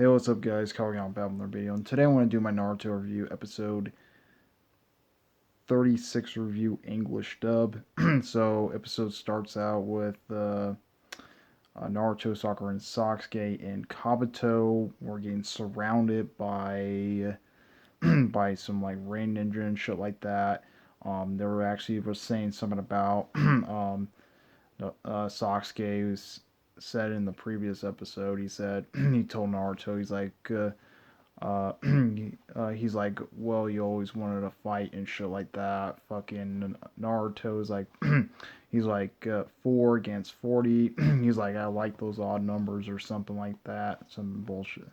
Hey, what's up, guys? Calling out Babbler video, and today I want to do my Naruto review, episode 36 review English dub. So, episode starts out with Naruto, Sakura, and Sasuke and Kabuto. We're getting surrounded by by some like rain ninja and shit like that. They were actually was saying something about Sasuke was said in the previous episode. He said he told Naruto he's like. He's like, well, you always wanted to fight and shit like that. Fucking Naruto's like, he's like 4 against 40. He's like, I like those odd numbers or something like that. Some bullshit.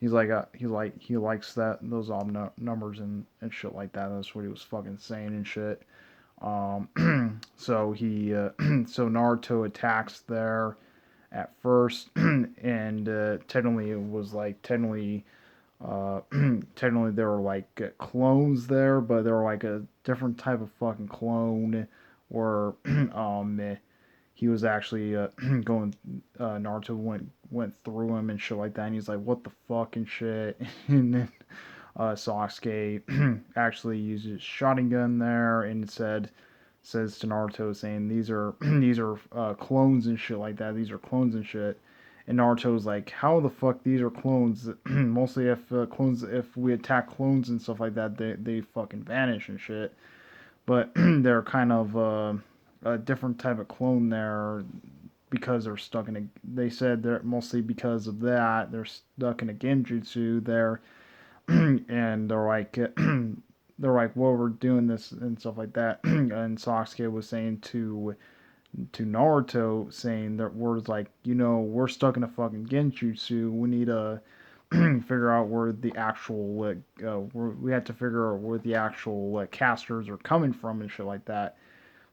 He likes those odd numbers and shit like that. That's what he was fucking saying and shit. So so Naruto attacks there at first, and technically it was like technically there were like clones there, but they were like a different type of fucking clone where he was actually going Naruto went through him and shit like that, and he's like, what the fuck and shit. And then Sasuke actually uses shotgun there and says to Naruto saying these are clones and shit like that. These are clones and shit. And Naruto's like, how the fuck these are clones? Mostly if we attack clones and stuff like that, they fucking vanish and shit. But they're kind of a different type of clone there because they're stuck in a. They said they're mostly because of that they're stuck in a genjutsu there, and they're like, well, we're doing this and stuff like that. And Sasuke was saying to Naruto, saying that we're like, we're stuck in a fucking genjutsu. We need to figure out where the actual we have to figure out where the actual casters are coming from and shit like that.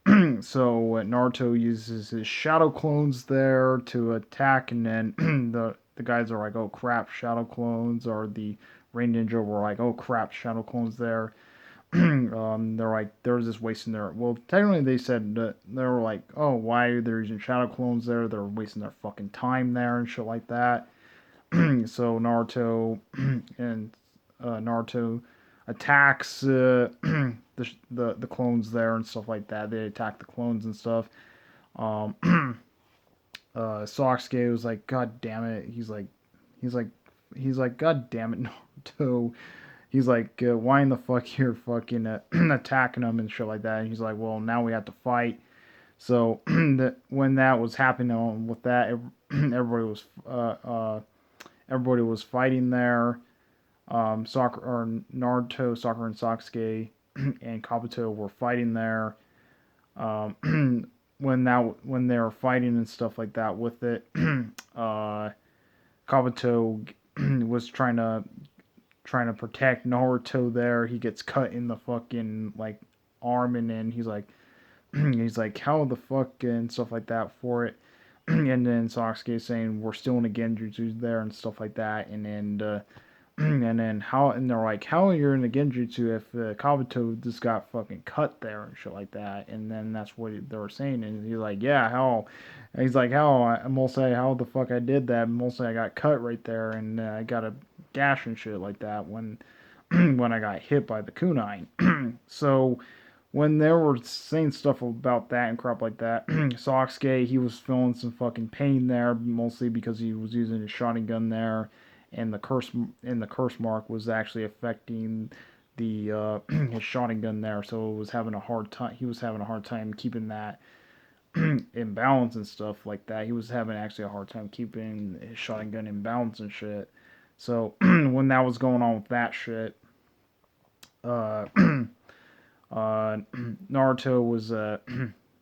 So Naruto uses his shadow clones there to attack, and then the guys are like, oh crap, shadow clones, or the rain ninja were like, oh crap, shadow clones there. They're like, they're just wasting their. Well, technically, they said that they were like, oh, why are they using shadow clones there? They're wasting their fucking time there and shit like that. So Naruto attacks the clones there and stuff like that. They attack the clones and stuff. Um, Sasuke was like, God damn it. He's like, God damn it, Naruto. He's like, why in the fuck you're fucking attacking him and shit like that? And he's like, well, now we have to fight. So when that was happening with that, everybody was fighting there. Naruto, Sakura, and Sasuke and Kabuto were fighting there. When they were fighting and stuff like that with it, Kabuto was trying to protect Naruto there. He gets cut in the fucking like arm, and then he's like he's like, how the fuck and stuff like that for it. And then Sasuke saying we're still in a genjutsu there and stuff like that, and then and then how, and they're like, how you're in a genjutsu if Kabuto just got fucking cut there and shit like that. And then that's what they were saying, and he's like, yeah, how. And he's like, I'm mostly how the fuck I did that. Mostly I got cut right there, and I got a gash and shit like that when when I got hit by the kunai. So when they were saying stuff about that and crap like that, Sasuke, he was feeling some fucking pain there, mostly because he was using his shotgun there, and the curse mark was actually affecting the his shotgun there, so it was having a hard time. He was having a hard time keeping that in balance and stuff like that. He was having actually a hard time keeping his shotgun in balance and shit. So when that was going on with that shit, uh, Naruto was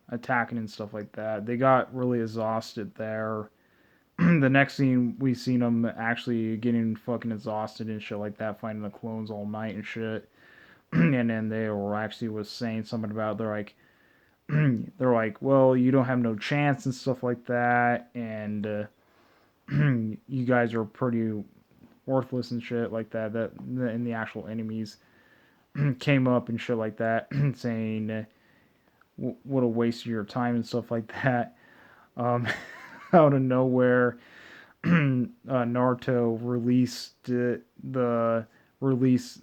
attacking and stuff like that. They got really exhausted there. The next scene we seen them actually getting fucking exhausted and shit like that, fighting the clones all night and shit. And then they were actually was saying something about they're like, well, you don't have no chance and stuff like that, and you guys are pretty worthless and shit like that. That and the actual enemies came up and shit like that, saying what a waste of your time and stuff like that. Um, out of nowhere, Naruto released the release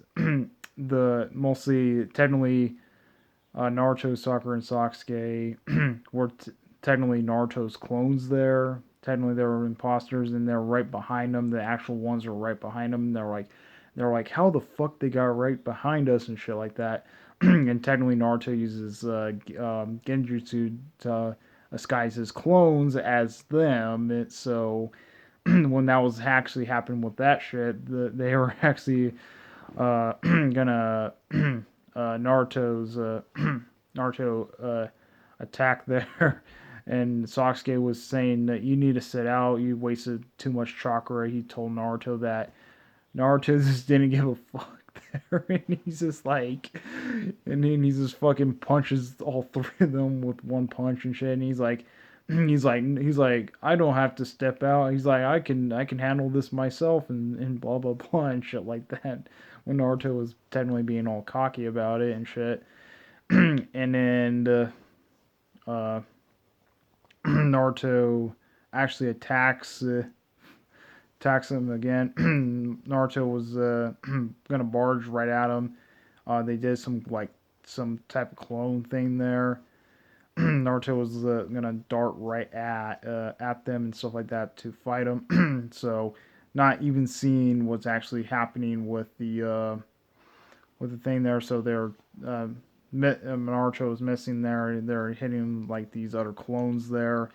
the mostly technically Naruto, Sakura, and Sasuke were technically Naruto's clones there. Technically, they were imposters, and they're right behind them. The actual ones are right behind them. They're like, how the fuck they got right behind us and shit like that. And technically, Naruto uses Genjutsu to disguise his clones as them. So when that was actually happening with that shit, they were actually gonna Naruto's Naruto attack there, and Sasuke was saying that you need to sit out. You wasted too much chakra. He told Naruto that. Naruto just didn't give a fuck there, and he's just like, and then he just fucking punches all three of them with one punch and shit. And he's like, I don't have to step out. He's like, I can handle this myself, and blah blah blah and shit like that. When Naruto was technically being all cocky about it and shit, and then uh, Naruto actually attacks him again. Naruto was gonna barge right at him. They did some type of clone thing there. Naruto was gonna dart right at them and stuff like that to fight him. So not even seeing what's actually happening with the thing there. So Naruto was missing there. They're hitting like these other clones there,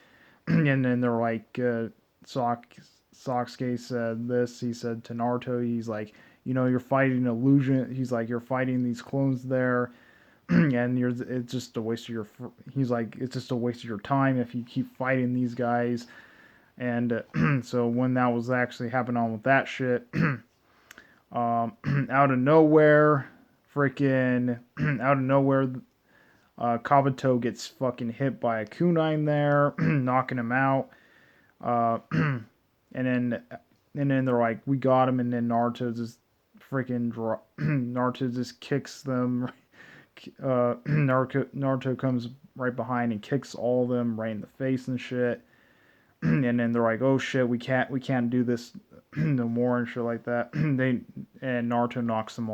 and then they're like Sasuke said this. He said to Naruto, he's like, you're fighting illusion. He's like, you're fighting these clones there, and it's just a waste of your. He's like, it's just a waste of your time if you keep fighting these guys. And so when that was actually happening on with that shit, out of nowhere, freaking out of nowhere, Kabuto gets fucking hit by a kunai there, knocking him out. And then they're like, we got him, and then Naruto just freaking Naruto just kicks them. Naruto comes right behind and kicks all of them right in the face and shit. And then they're like, oh shit, we can't do this no more and shit like that. And Naruto knocks them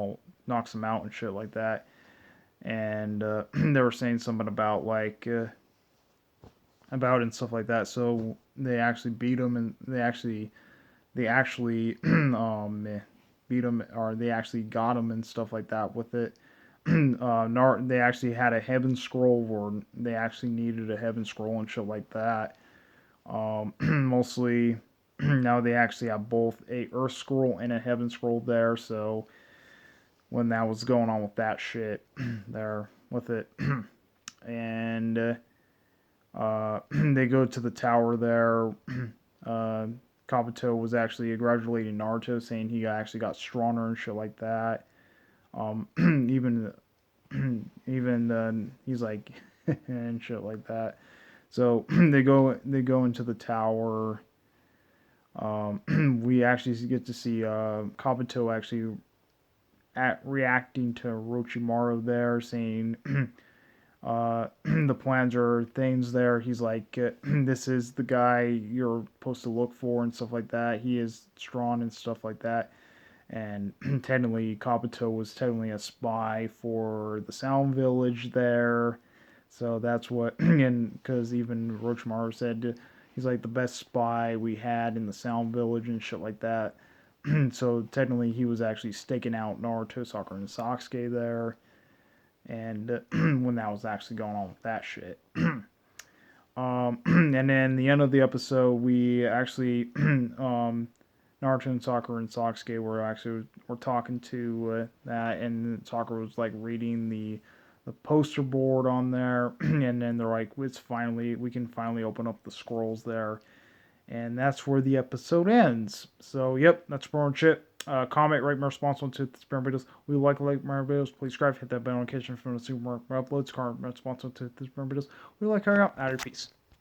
out and shit like that. And they were saying something about about and stuff like that. So they actually beat him, and they actually beat him, or they actually got him and stuff like that with it. They actually had a heaven scroll, or they actually needed a heaven scroll and shit like that. Mostly now they actually have both a earth scroll and a heaven scroll there. So when that was going on with that shit there with it, and they go to the tower there. Kabuto was actually congratulating Naruto, saying he actually got stronger and shit like that. Even he's like and shit like that. So they go into the tower. We actually get to see Kabuto actually reacting to Orochimaru there, saying the plans are things there. He's like, this is the guy you're supposed to look for and stuff like that. He is strong and stuff like that. And technically, Kabuto was technically a spy for the Sound Village there. So that's what, and because even Orochimaru said he's like the best spy we had in the Sound Village and shit like that. So technically, he was actually staking out Naruto, Sakura, and Sasuke there. And when that was actually going on with that shit. And then the end of the episode, we actually Naruto and Sakura and Sasuke were talking to that, and Sakura was like reading the poster board on there, and then they're like, we can finally open up the scrolls there, and that's where the episode ends. So yep, that's pretty much it. Comment, rate my response on to this videos. We like my videos. Please subscribe, hit that bell notification from the super uploads. Comment, response on to this videos. We like hanging out. Out of peace.